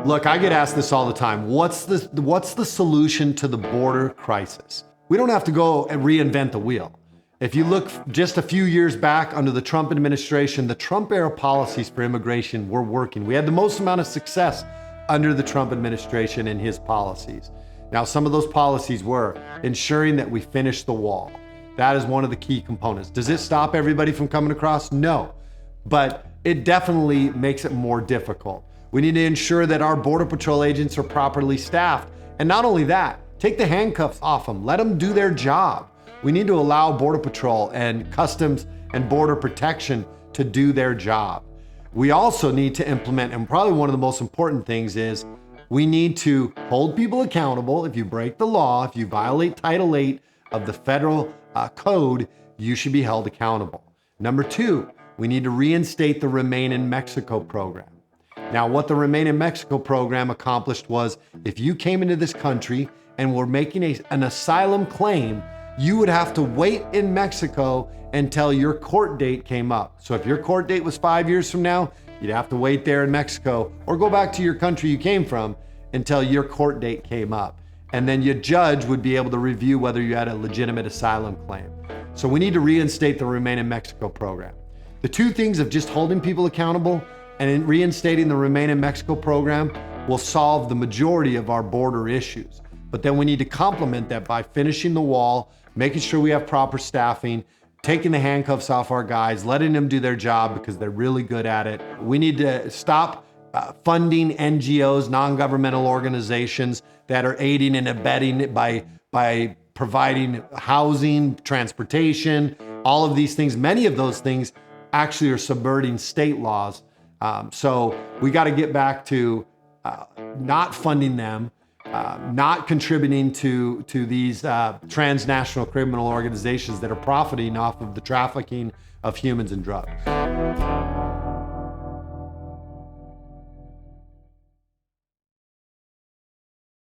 Look, I get asked this all the time. What's the solution to the border crisis? We don't have to go and reinvent the wheel. If you look just a few years back under the Trump administration, the Trump era policies for immigration were working. We had the most amount of success under the Trump administration and his policies. Now, some of those policies were ensuring that we finish the wall. That is one of the key components. Does it stop everybody from coming across? No, but it definitely makes it more difficult. We need to ensure that our Border Patrol agents are properly staffed. And not only that, take the handcuffs off them, let them do their job. We need to allow Border Patrol and Customs and Border Protection to do their job. We also need to implement, and probably one of the most important things is, we need to hold people accountable. If you break the law, if you violate Title VIII of the federal code, you should be held accountable. Number two, we need to reinstate the Remain in Mexico program. Now, what the Remain in Mexico program accomplished was, if you came into this country and were making an asylum claim, you would have to wait in Mexico until your court date came up. So if your court date was 5 years from now, you'd have to wait there in Mexico or go back to your country you came from until your court date came up. And then your judge would be able to review whether you had a legitimate asylum claim. So we need to reinstate the Remain in Mexico program. The two things of just holding people accountable and reinstating the Remain in Mexico program will solve the majority of our border issues. But then we need to complement that by finishing the wall, making sure we have proper staffing, taking the handcuffs off our guys, letting them do their job because they're really good at it. We need to stop funding NGOs, non-governmental organizations that are aiding and abetting by providing housing, transportation, all of these things. Many of those things actually are subverting state laws. So we got to get back to not funding them, not contributing to these transnational criminal organizations that are profiting off of the trafficking of humans and drugs.